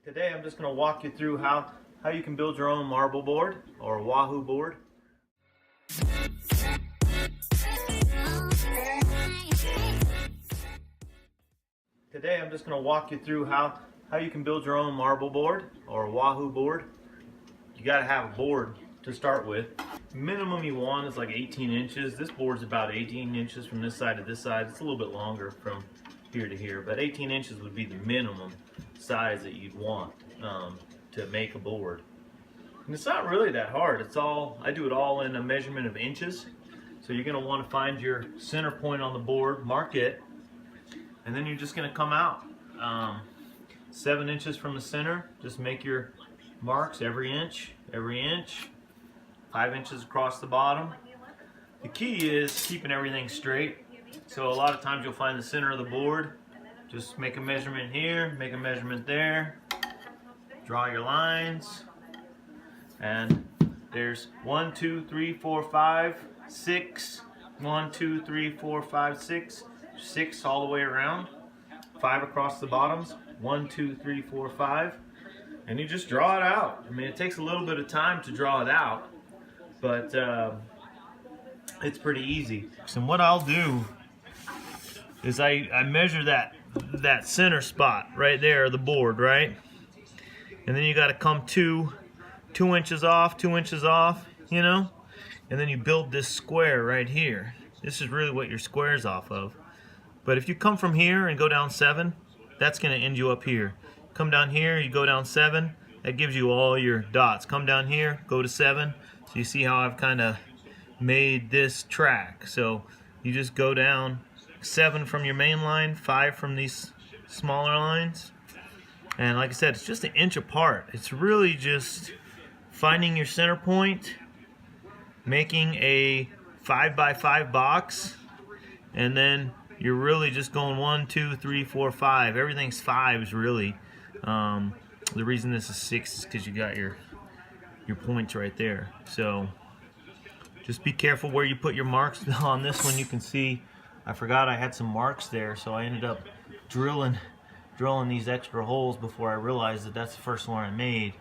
Today I'm just going to walk you through how you can build your own marble board or Wahoo board. Today I'm just going to walk you through how you can build your own marble board or Wahoo board. You got to have a board to start with. Minimum you want is like 18 inches. This board's about 18 inches from this side to this side. It's a little bit longer from here to here, but 18 inches would be the minimum size that you'd want to make a board. And it's not really that hard. I do it all in a measurement of inches. So you're going to want to find your center point on the board, mark it, and then you're just going to come out 7 inches from the center. Just make your marks every inch, 5 inches across the bottom. The key is keeping everything straight. So a lot of times you'll find the center of the board. Just make a measurement here, make a measurement there, draw your lines, and there's 1, 2, 3, 4, 5, 6, 1, 2, 3, 4, 5, 6, 6 all the way around, 5 across the bottoms, 1, 2, 3, 4, 5, and you just draw it out. I mean, it takes a little bit of time to draw it out, but it's pretty easy. And what I'll do is I measure that center spot right there, the board, right? And then you got to come 2 inches off, 2 inches off, you know? And then you build this square right here. This is really what your square's off of. But if you come from here and go down 7, that's going to end you up here. Come down here, you go down 7, that gives you all your dots. Come down here, go to 7. So you see how I've kind of made this track. So you just go down 7 from your main line, 5 from these smaller lines, and like I said, it's just an inch apart. It's really just finding your center point, making a 5 by 5 box, and then you're really just going 1, 2, 3, 4, 5. Everything's 5s really. The reason this is 6 is because you got your points right there. So just be careful where you put your marks. On this one you can see I forgot I had some marks there, so I ended up drilling these extra holes before I realized that that's the first one I made.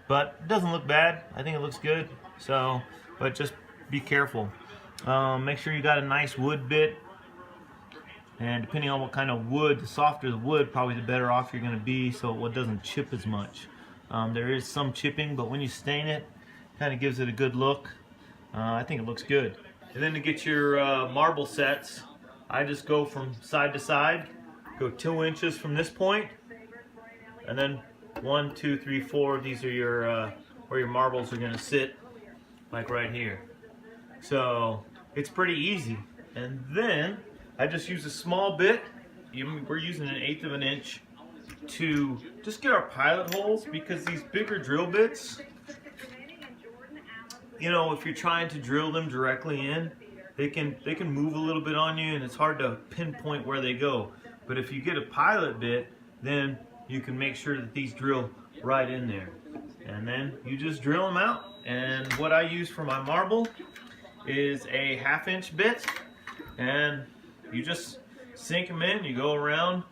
But it doesn't look bad. I think it looks good. So, but just be careful. Make sure you got a nice wood bit, and depending on what kind of wood, the softer the wood, probably the better off you're going to be, so it doesn't chip as much. There is some chipping, but when you stain it, kind of gives it a good look. I think it looks good. And then to get your marble sets, I just go from side to side, go 2 inches from this point, and then 1, 2, 3, 4. These are your where your marbles are going to sit, like right here. So it's pretty easy. And then I just use a small bit. We're using 1/8 of an inch to just get our pilot holes, because these bigger drill bits, you know, if you're trying to drill them directly in, they can move a little bit on you, and it's hard to pinpoint where they go. But if you get a pilot bit, then you can make sure that these drill right in there. And then you just drill them out. And what I use for my marble is a 1/2 inch bit, and you just sink them in, you go around.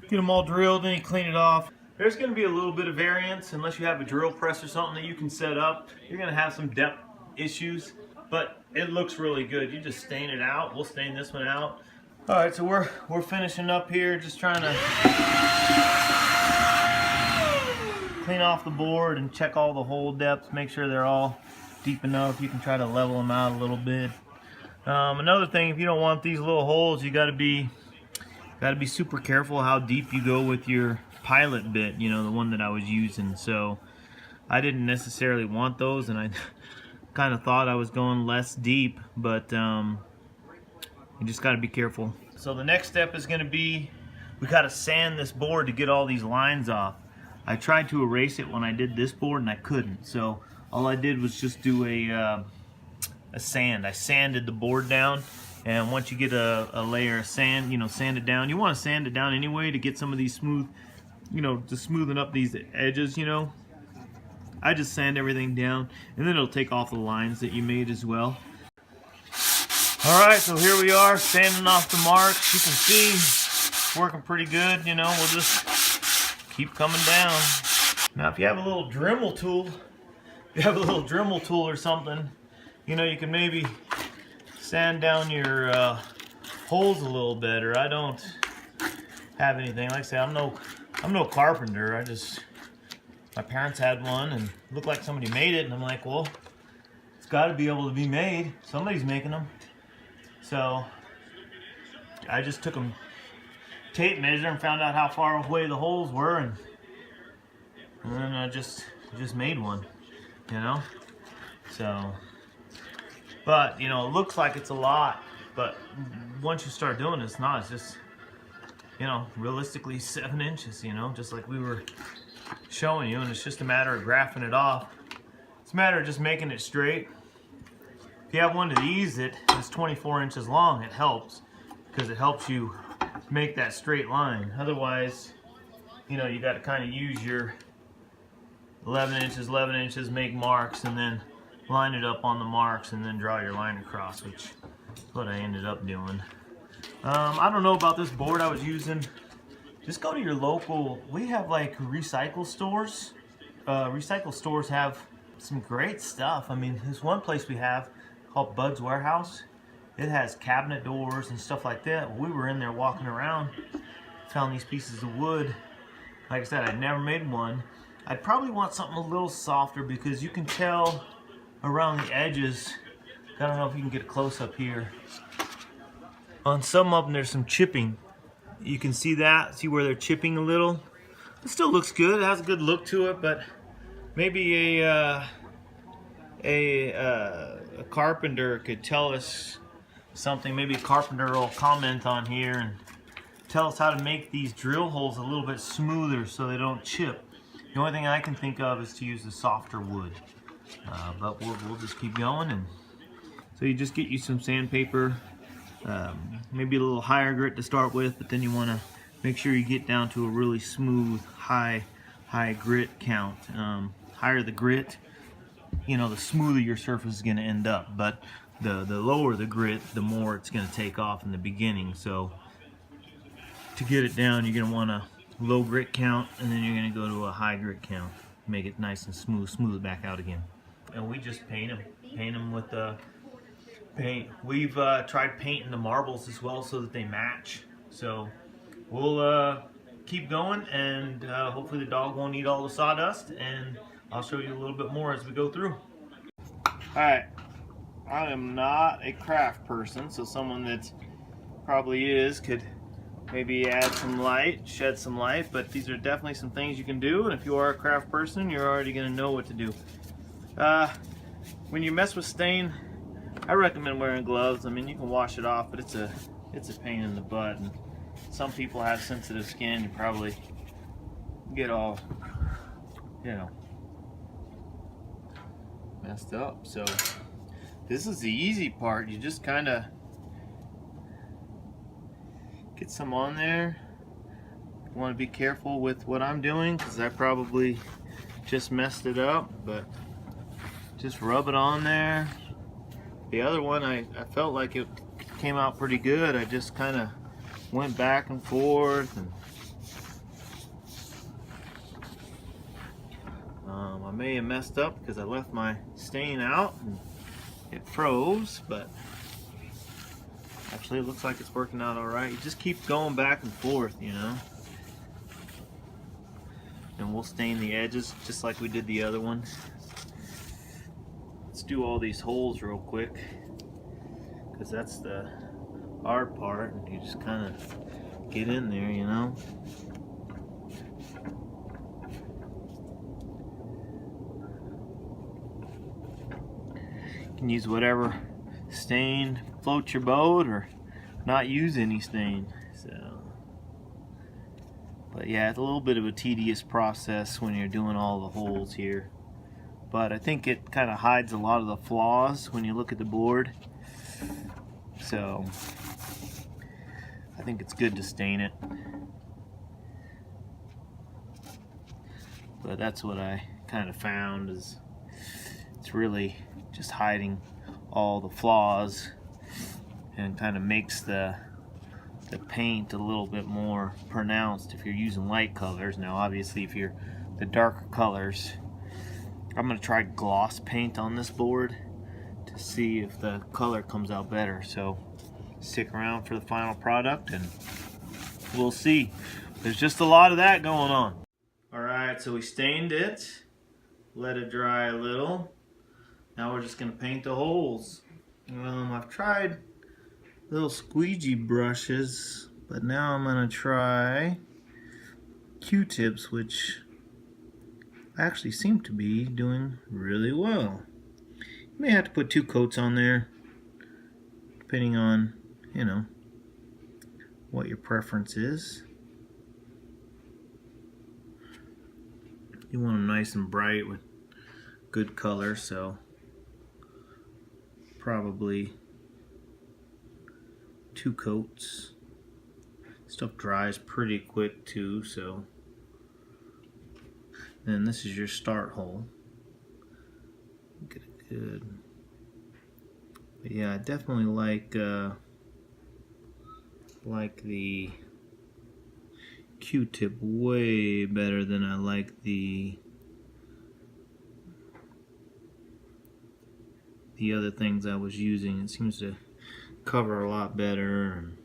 Get them all drilled, then you clean it off. There's going to be a little bit of variance unless you have a drill press or something that you can set up. You're going to have some depth issues, but it looks really good. You just stain it out. We'll stain this one out. All right, so we're finishing up here, just trying to clean off the board and check all the hole depths, make sure they're all deep enough. You can try to level them out a little bit. Another thing, if you don't want these little holes, you got to be super careful how deep you go with your pilot bit, you know, the one that I was using. So I didn't necessarily want those, and I kind of thought I was going less deep, but you just got to be careful. So the next step is going to be, we got to sand this board to get all these lines off. I tried to erase it when I did this board and I couldn't, so all I did was just do a sand. I sanded the board down, and once you get a layer of sand, you know, sand it down. You want to sand it down anyway to get some of these smooth you know, to smoothing up these edges, you know, I just sand everything down, and then it'll take off the lines that you made as well. Alright, so here we are, sanding off the marks. You can see it's working pretty good, you know, we'll just keep coming down. Now if you have a little Dremel tool, or something, you know, you can maybe sand down your holes a little better. I don't have anything. Like I say, I'm no carpenter. My parents had one and it looked like somebody made it, and I'm like, well, it's got to be able to be made. Somebody's making them. So I just took a tape measure and found out how far away the holes were, and then I just made one, you know. So, but you know, it looks like it's a lot, but once you start doing it, it's not. It's just, you know, realistically 7 inches, you know, just like we were showing you, and it's just a matter of graphing it off. It's a matter of just making it straight. If you have one of these that is 24 inches long, it helps, because it helps you make that straight line. Otherwise, you know, you got to kind of use your 11 inches, make marks, and then line it up on the marks, and then draw your line across, which is what I ended up doing. I don't know about this board I was using. Just go to your local, we have like recycle stores. Recycle stores have some great stuff. I mean, there's one place we have called Bud's Warehouse. It has cabinet doors and stuff like that. We were in there walking around, found these pieces of wood. Like I said, I'd never made one. I'd probably want something a little softer, because you can tell around the edges. I don't know if you can get a close up here. On some of them there's some chipping. You can see that, see where they're chipping a little. It still looks good, it has a good look to it, but maybe a carpenter could tell us something. Maybe a carpenter will comment on here and tell us how to make these drill holes a little bit smoother so they don't chip. The only thing I can think of is to use the softer wood, but we'll just keep going. And so you just get you some sandpaper, maybe a little higher grit to start with, but then you want to make sure you get down to a really smooth high grit count. Higher the grit, you know, the smoother your surface is going to end up, but the lower the grit, the more it's going to take off in the beginning. So to get it down, you're going to want a low grit count, and then you're going to go to a high grit count. Make it nice and smooth it back out again. And we just paint them with paint. We've tried painting the marbles as well so that they match. So we'll keep going, and hopefully the dog won't eat all the sawdust, and I'll show you a little bit more as we go through. Alright, I am not a craft person, so someone that probably is could maybe add some light, shed some light, but these are definitely some things you can do, and if you are a craft person, you're already going to know what to do. When you mess with stain, I recommend wearing gloves. I mean, you can wash it off, but it's a pain in the butt, and some people have sensitive skin. You probably get all, you know, messed up. So this is the easy part. You just kind of get some on there. You want to be careful with what I'm doing, because I probably just messed it up, but just rub it on there. The other one, I felt like it came out pretty good. I just kind of went back and forth, and I may have messed up because I left my stain out and it froze, but actually it looks like it's working out all right. You just keep going back and forth, you know, and we'll stain the edges just like we did the other one. Let's do all these holes real quick, because that's the hard part, and you just kind of get in there, you know. You can use whatever stain floats your boat, or not use any stain. So, but yeah, it's a little bit of a tedious process when you're doing all the holes here, but I think it kind of hides a lot of the flaws when you look at the board. So I think it's good to stain it. but that's what I kind of found, is it's really just hiding all the flaws and kind of makes the paint a little bit more pronounced if you're using light colors. Now obviously if you're the darker colors, I'm going to try gloss paint on this board to see if the color comes out better. So stick around for the final product and we'll see. There's just a lot of that going on. Alright, so we stained it, let it dry a little. Now we're just going to paint the holes. I've tried little squeegee brushes, but now I'm going to try Q-tips, which actually seem to be doing really well. You may have to put 2 coats on there, depending on, you know, what your preference is. You want them nice and bright with good color, so probably 2 coats. Stuff dries pretty quick too, so. And this is your start hole. Get it good. But yeah, I definitely like the Q-tip way better than I like the other things I was using. It seems to cover a lot better and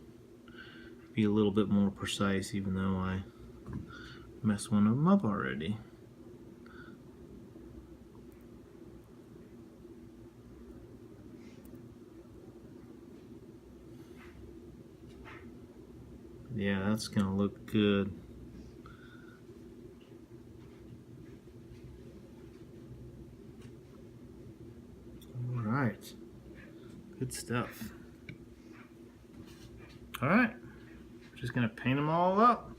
be a little bit more precise, even though I messed one of them up already. Yeah, that's gonna look good. Alright, good stuff. Alright, just gonna paint them all up.